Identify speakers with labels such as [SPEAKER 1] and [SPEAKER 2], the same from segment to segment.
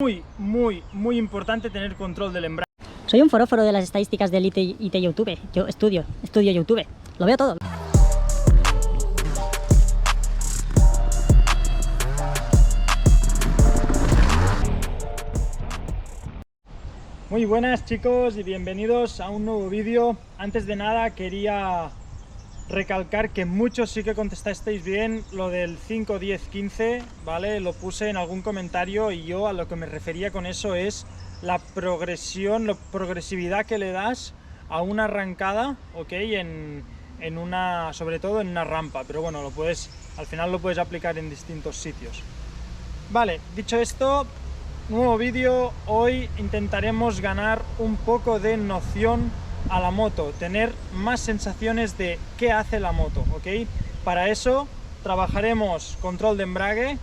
[SPEAKER 1] Muy importante tener control del embrague.
[SPEAKER 2] Soy un foroforo de las estadísticas del IT YouTube. Yo estudio YouTube. Lo veo todo.
[SPEAKER 1] Muy buenas chicos y bienvenidos a un nuevo vídeo. Antes de nada quería recalcar que muchos sí que contestasteis bien lo del 5, 10, 15, ¿vale? Lo puse en algún comentario y yo a lo que me refería con eso es la progresión, la progresividad que le das a una arrancada, ¿ok? Sobre todo en una rampa, pero bueno, al final lo puedes aplicar en distintos sitios. Vale, dicho esto, nuevo vídeo. Hoy intentaremos ganar un poco de noción a la moto, tener más sensaciones de qué hace la moto, ¿ok? Para eso trabajaremos control de embrague,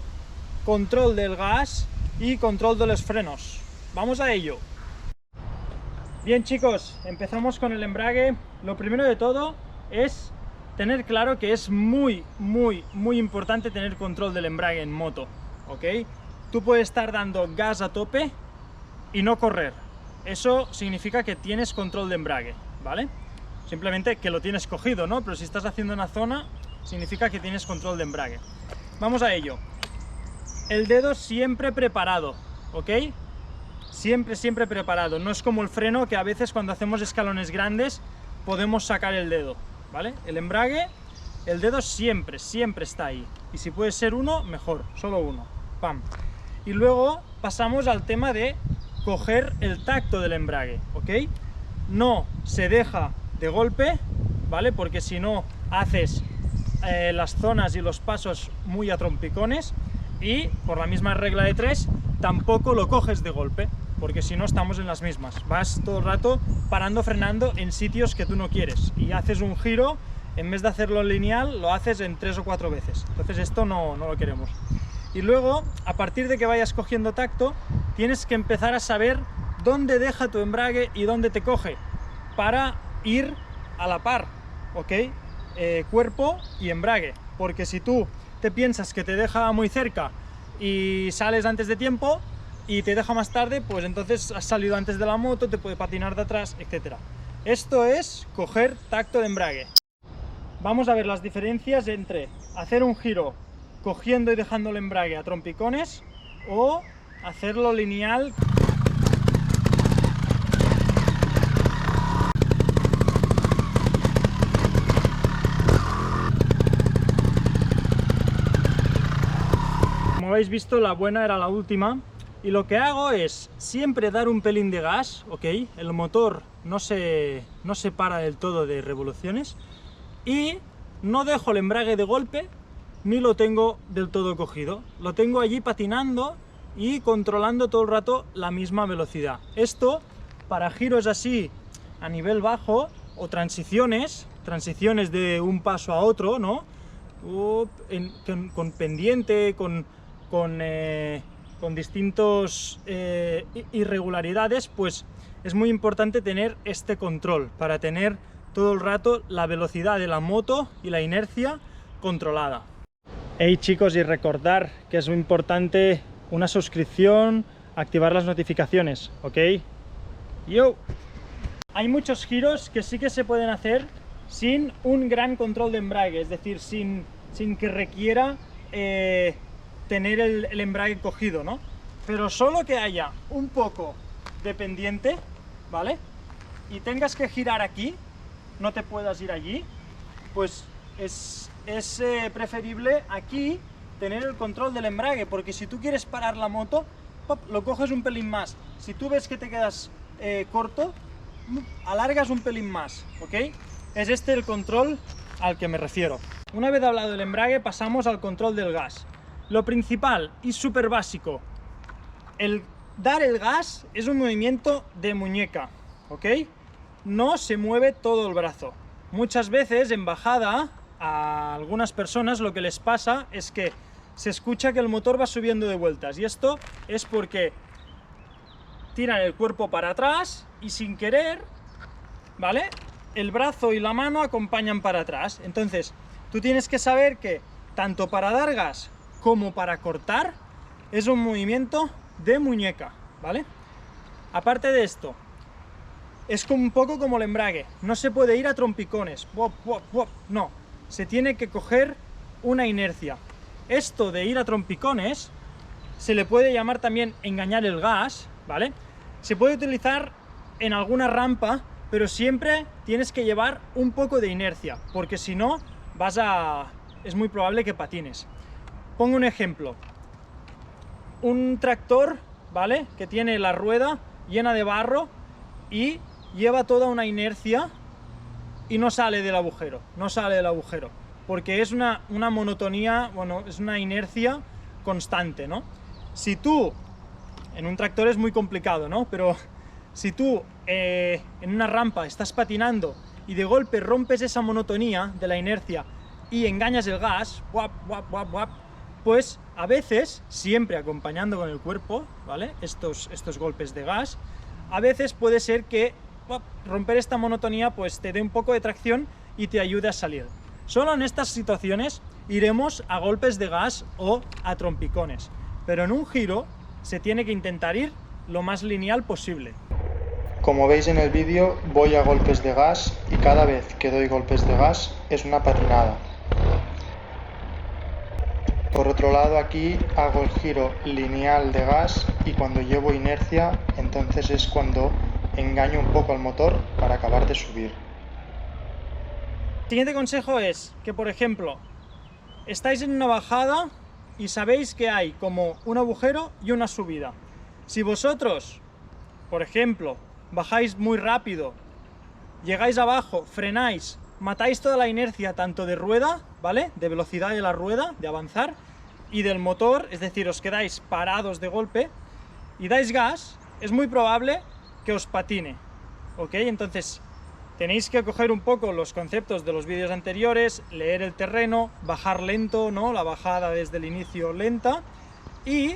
[SPEAKER 1] control del gas y control de los frenos. ¡Vamos a ello! Bien chicos, empezamos con el embrague. Lo primero de todo es tener claro que es muy importante tener control del embrague en moto, ¿ok? Tú puedes estar dando gas a tope y no correr. Eso significa que tienes control de embrague, ¿vale? Simplemente que lo tienes cogido, ¿no? Pero si estás haciendo una zona, significa que tienes control de embrague. Vamos a ello. El dedo siempre preparado, ¿ok? Siempre preparado. No es como el freno, que a veces cuando hacemos escalones grandes podemos sacar el dedo, ¿vale? El embrague, el dedo siempre está ahí. Y si puede ser uno, mejor, solo uno. ¡Pam! Y luego pasamos al tema de coger el tacto del embrague, ¿ok? No se deja de golpe, ¿vale? Porque si no haces las zonas y los pasos muy a trompicones, y por la misma regla de 3 tampoco lo coges de golpe, porque si no estamos en las mismas. Vas todo el rato parando, frenando en sitios que tú no quieres y haces un giro, en vez de hacerlo lineal lo haces en 3 o 4 veces. Entonces esto no lo queremos. Y luego, a partir de que vayas cogiendo tacto, tienes que empezar a saber dónde deja tu embrague y dónde te coge, para ir a la par, ¿ok? Cuerpo y embrague, porque si tú te piensas que te deja muy cerca y sales antes de tiempo y te deja más tarde, pues entonces has salido antes de la moto, te puede patinar de atrás, etc. Esto es coger tacto de embrague. Vamos a ver las diferencias entre hacer un giro cogiendo y dejando el embrague a trompicones o hacerlo lineal. Como habéis visto, la buena era la última, y lo que hago es siempre dar un pelín de gas, ¿ok? El motor no se para del todo de revoluciones y no dejo el embrague de golpe ni lo tengo del todo cogido. Lo tengo allí patinando y controlando todo el rato la misma velocidad. Esto para giros así a nivel bajo o transiciones de un paso a otro, ¿no? Con pendiente, con distintos irregularidades, pues es muy importante tener este control para tener todo el rato la velocidad de la moto y la inercia controlada. Hey chicos, y recordar que es muy importante una suscripción, activar las notificaciones, ¿ok? Yo. Hay muchos giros que sí que se pueden hacer sin un gran control de embrague, es decir, sin que requiera tener el embrague cogido, ¿no? Pero solo que haya un poco de pendiente, ¿vale? Y tengas que girar aquí, no te puedas ir allí, pues es preferible aquí tener el control del embrague, porque si tú quieres parar la moto, pop, lo coges un pelín más. Si tú ves que te quedas corto, alargas un pelín más, ¿ok? Es este el control al que me refiero. Una vez hablado del embrague, pasamos al control del gas. Lo principal y súper básico, el dar el gas es un movimiento de muñeca, ¿ok? No se mueve todo el brazo. Muchas veces en bajada a algunas personas lo que les pasa es que se escucha que el motor va subiendo de vueltas, y esto es porque tiran el cuerpo para atrás y sin querer, ¿vale? El brazo y la mano acompañan para atrás. Entonces tú tienes que saber que tanto para dar gas como para cortar es un movimiento de muñeca, ¿vale? Aparte de esto, es como un poco como el embrague, no se puede ir a trompicones, no, se tiene que coger una inercia. Esto de ir a trompicones se le puede llamar también engañar el gas, ¿vale? Se puede utilizar en alguna rampa, pero siempre tienes que llevar un poco de inercia, porque si no, es muy probable que patines. Pongo un ejemplo. Un tractor, ¿vale? Que tiene la rueda llena de barro y lleva toda una inercia y no sale del agujero, porque es una monotonía, bueno, es una inercia constante, ¿no? Si tú, en un tractor es muy complicado, ¿no? Pero si tú en una rampa estás patinando y de golpe rompes esa monotonía de la inercia y engañas el gas, pues a veces, siempre acompañando con el cuerpo, ¿vale? Estos golpes de gas, a veces puede ser que romper esta monotonía pues te dé un poco de tracción y te ayude a salir. Solo en estas situaciones iremos a golpes de gas o a trompicones, pero en un giro se tiene que intentar ir lo más lineal posible.
[SPEAKER 3] Como veis en el vídeo, voy a golpes de gas y cada vez que doy golpes de gas es una patinada. Por otro lado, aquí hago el giro lineal de gas y cuando llevo inercia, entonces es cuando engaño un poco al motor para acabar de subir.
[SPEAKER 1] El siguiente consejo es que, por ejemplo, estáis en una bajada y sabéis que hay como un agujero y una subida. Si vosotros, por ejemplo, bajáis muy rápido, llegáis abajo, frenáis, matáis toda la inercia tanto de rueda, ¿vale? De velocidad de la rueda, de avanzar, y del motor, es decir, os quedáis parados de golpe y dais gas, es muy probable que os patine, ¿ok? Entonces tenéis que coger un poco los conceptos de los vídeos anteriores, leer el terreno, bajar lento, ¿no? La bajada desde el inicio lenta, y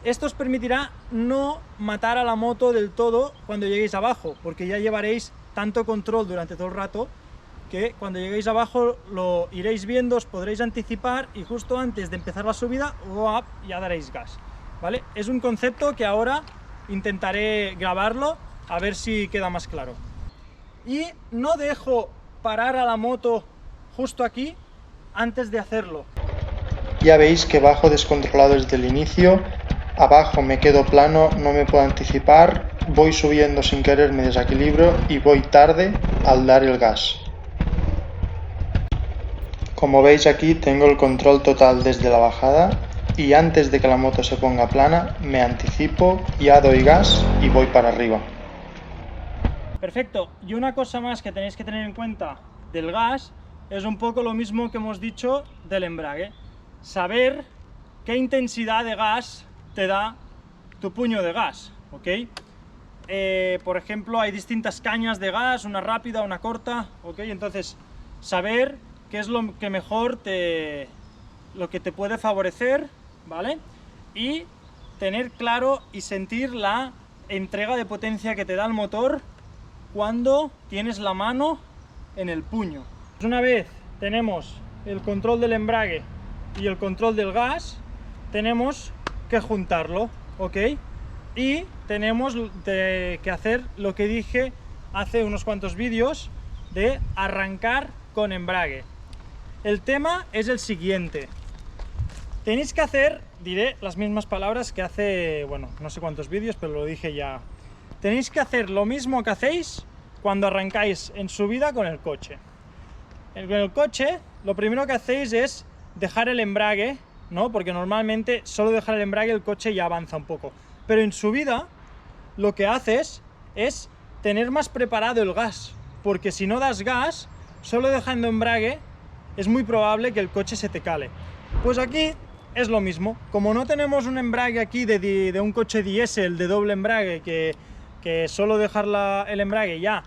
[SPEAKER 1] esto os permitirá no matar a la moto del todo cuando lleguéis abajo, porque ya llevaréis tanto control durante todo el rato que cuando lleguéis abajo lo iréis viendo, os podréis anticipar y justo antes de empezar la subida, ya daréis gas, ¿vale? Es un concepto que ahora intentaré grabarlo a ver si queda más claro. Y no dejo parar a la moto justo aquí antes de hacerlo.
[SPEAKER 3] Ya veis que bajo descontrolado desde el inicio, abajo me quedo plano, no me puedo anticipar, voy subiendo sin querer, me desequilibro y voy tarde al dar el gas. Como veis aquí tengo el control total desde la bajada y antes de que la moto se ponga plana me anticipo, ya doy gas y voy para arriba.
[SPEAKER 1] Perfecto, y una cosa más que tenéis que tener en cuenta del gas es un poco lo mismo que hemos dicho del embrague. Saber qué intensidad de gas te da tu puño de gas, ¿ok? Por ejemplo, hay distintas cañas de gas, una rápida, una corta, ¿ok? Entonces, saber qué es lo que mejor lo que te puede favorecer, ¿vale? Y tener claro y sentir la entrega de potencia que te da el motor cuando tienes la mano en el puño. Una vez tenemos el control del embrague y el control del gas, tenemos que juntarlo, ¿ok? Y tenemos que hacer lo que dije hace unos cuantos vídeos de arrancar con embrague. El tema es el siguiente. Tenéis que hacer, diré las mismas palabras que hace, bueno, no sé cuántos vídeos, pero lo dije ya. Tenéis que hacer lo mismo que hacéis cuando arrancáis en subida con el coche. Con el coche, lo primero que hacéis es dejar el embrague, ¿no? Porque normalmente solo dejar el embrague el coche ya avanza un poco. Pero en subida, lo que haces es tener más preparado el gas. Porque si no das gas, solo dejando embrague, es muy probable que el coche se te cale. Pues aquí es lo mismo. Como no tenemos un embrague aquí de un coche diésel de doble embrague, que solo dejar el embrague ya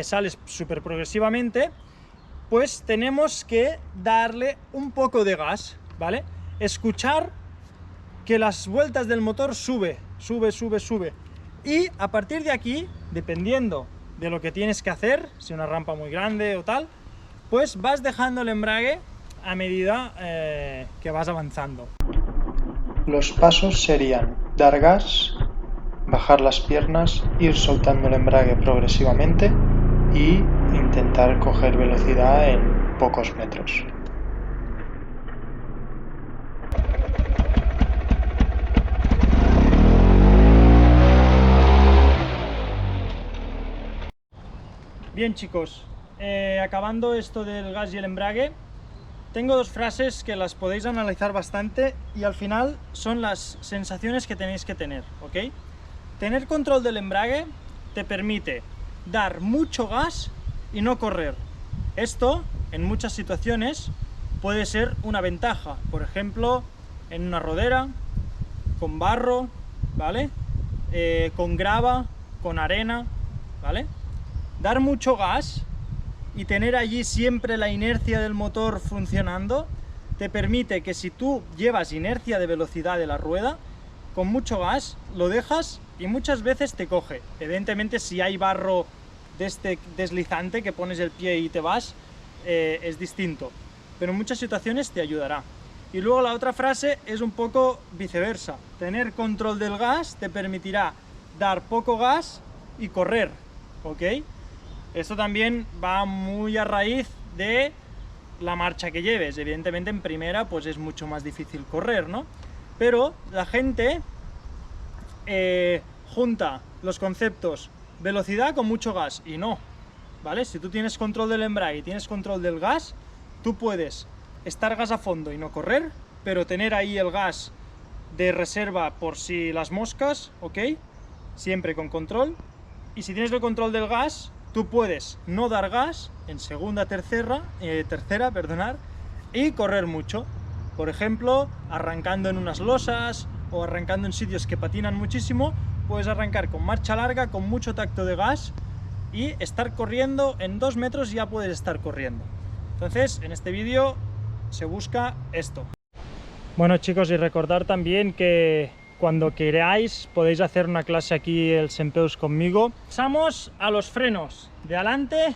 [SPEAKER 1] sales súper progresivamente, pues tenemos que darle un poco de gas, ¿vale? Escuchar que las vueltas del motor sube. Y a partir de aquí, dependiendo de lo que tienes que hacer, si una rampa muy grande o tal, pues vas dejando el embrague a medida que vas avanzando.
[SPEAKER 3] Los pasos serían: dar gas, bajar las piernas, ir soltando el embrague progresivamente y intentar coger velocidad en pocos metros.
[SPEAKER 1] Bien chicos, acabando esto del gas y el embrague, tengo dos frases que las podéis analizar bastante y al final son las sensaciones que tenéis que tener, ¿ok? Tener control del embrague te permite dar mucho gas y no correr. Esto, en muchas situaciones, puede ser una ventaja. Por ejemplo, en una rodera, con barro, ¿vale? Con grava, con arena, ¿vale? Dar mucho gas y tener allí siempre la inercia del motor funcionando te permite que si tú llevas inercia de velocidad de la rueda, con mucho gas lo dejas y muchas veces te coge. Evidentemente si hay barro de este deslizante que pones el pie y te vas, es distinto, pero en muchas situaciones te ayudará. Y luego la otra frase es un poco viceversa. Tener control del gas te permitirá dar poco gas y correr, ¿ok? Esto también va muy a raíz de la marcha que lleves. Evidentemente en primera pues es mucho más difícil correr, ¿no? Pero la gente junta los conceptos velocidad con mucho gas y no, ¿vale? Si tú tienes control del embrague y tienes control del gas, tú puedes estar gas a fondo y no correr, pero tener ahí el gas de reserva por si las moscas, ¿ok? Siempre con control. Y si tienes el control del gas, tú puedes no dar gas en segunda, tercera, y correr mucho. Por ejemplo, arrancando en unas losas o arrancando en sitios que patinan muchísimo, puedes arrancar con marcha larga, con mucho tacto de gas y estar corriendo en 2 metros ya puedes estar corriendo. Entonces, en este vídeo se busca esto. Bueno chicos, y recordar también que cuando queráis podéis hacer una clase aquí el Sempeus conmigo. Pasamos a los frenos de adelante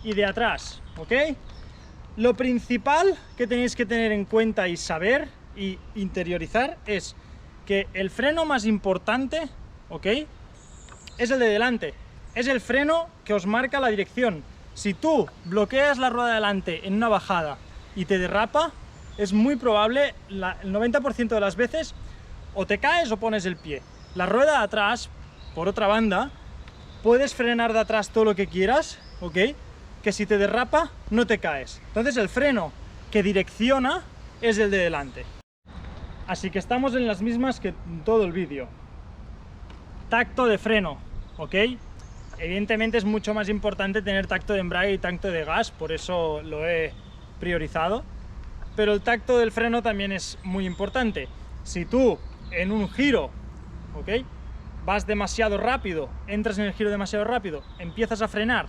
[SPEAKER 1] y de atrás, ¿ok? Lo principal que tenéis que tener en cuenta y saber y interiorizar es que el freno más importante, ¿ok? Es el de delante. Es el freno que os marca la dirección. Si tú bloqueas la rueda de delante en una bajada y te derrapa, es muy probable, el 90% de las veces, o te caes o pones el pie. La rueda de atrás, por otra banda, puedes frenar de atrás todo lo que quieras, ¿ok? Que si te derrapa, no te caes. Entonces el freno que direcciona es el de delante. Así que estamos en las mismas que en todo el vídeo. Tacto de freno, ¿ok? Evidentemente es mucho más importante tener tacto de embrague y tacto de gas, por eso lo he priorizado. Pero el tacto del freno también es muy importante. Si tú en un giro, ¿ok? Vas demasiado rápido, entras en el giro demasiado rápido, empiezas a frenar,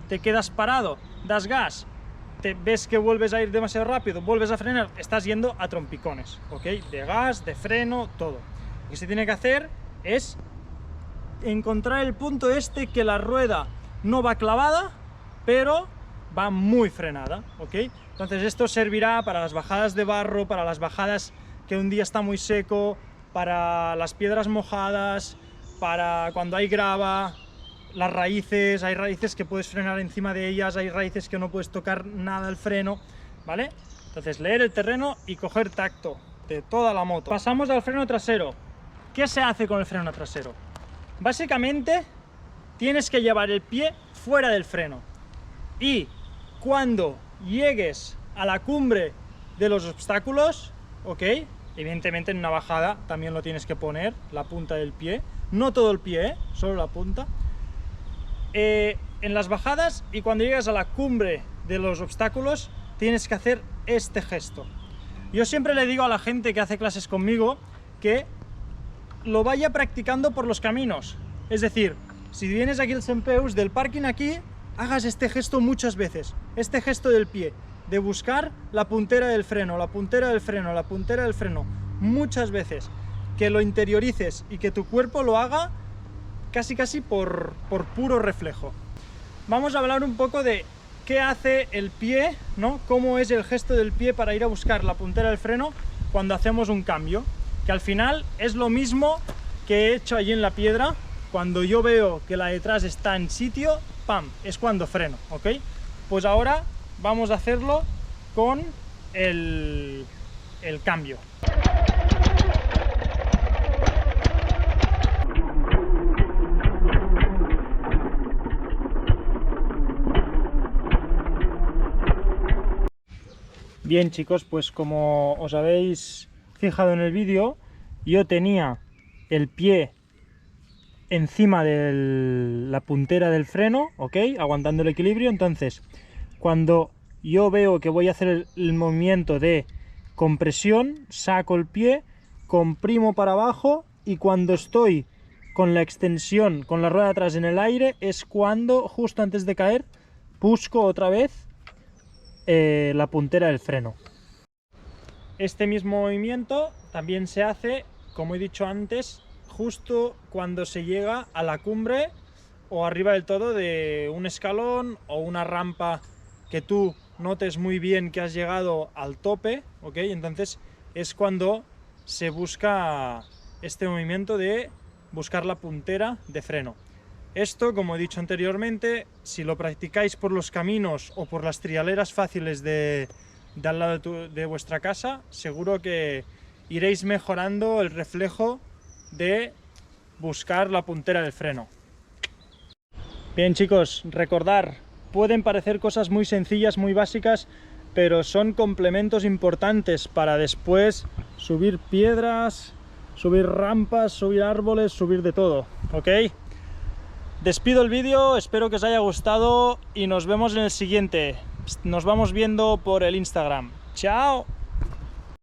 [SPEAKER 1] te quedas parado, das gas, te ves que vuelves a ir demasiado rápido, vuelves a frenar, estás yendo a trompicones, ¿ok? De gas, de freno, todo. Lo que se tiene que hacer es encontrar el punto este que la rueda no va clavada, pero va muy frenada, ¿ok? Entonces esto servirá para las bajadas de barro, para las bajadas que un día está muy seco, para las piedras mojadas, para cuando hay grava, las raíces, hay raíces que puedes frenar encima de ellas, hay raíces que no puedes tocar nada el freno, ¿vale? Entonces leer el terreno y coger tacto de toda la moto. Pasamos al freno trasero. ¿Qué se hace con el freno trasero? Básicamente tienes que llevar el pie fuera del freno y cuando llegues a la cumbre de los obstáculos, ¿ok? Evidentemente en una bajada también lo tienes que poner, la punta del pie, no todo el pie, solo la punta. En las bajadas y cuando llegas a la cumbre de los obstáculos tienes que hacer este gesto. Yo siempre le digo a la gente que hace clases conmigo que lo vaya practicando por los caminos. Es decir, si vienes aquí al Sempeus, del parking aquí, hagas este gesto muchas veces, este gesto del pie, de buscar la puntera del freno, la puntera del freno, la puntera del freno, muchas veces, que lo interiorices y que tu cuerpo lo haga casi por puro reflejo. Vamos a hablar un poco de qué hace el pie, ¿no? Cómo es el gesto del pie para ir a buscar la puntera del freno cuando hacemos un cambio, que al final es lo mismo que he hecho allí en la piedra, cuando yo veo que la de detrás está en sitio, ¡pam!, es cuando freno, ¿ok? Pues ahora vamos a hacerlo con el cambio. Bien chicos, pues como os habéis fijado en el vídeo, yo tenía el pie encima de la puntera del freno, ¿ok? Aguantando el equilibrio. Entonces, cuando yo veo que voy a hacer el movimiento de compresión, saco el pie, comprimo para abajo, y cuando estoy con la extensión, con la rueda de atrás en el aire, es cuando, justo antes de caer, busco otra vez la puntera del freno. Este mismo movimiento también se hace, como he dicho antes, justo cuando se llega a la cumbre o arriba del todo de un escalón o una rampa que tú notes muy bien que has llegado al tope, ¿ok? Entonces es cuando se busca este movimiento de buscar la puntera de freno. Esto, como he dicho anteriormente, si lo practicáis por los caminos o por las trialeras fáciles de al lado de vuestra casa, seguro que iréis mejorando el reflejo de buscar la puntera del freno. Bien chicos, recordar, pueden parecer cosas muy sencillas, muy básicas, pero son complementos importantes para después subir piedras, subir rampas, subir árboles, subir de todo, ¿ok? Despido el vídeo, espero que os haya gustado y nos vemos en el siguiente. Nos vamos viendo por el Instagram. ¡Chao!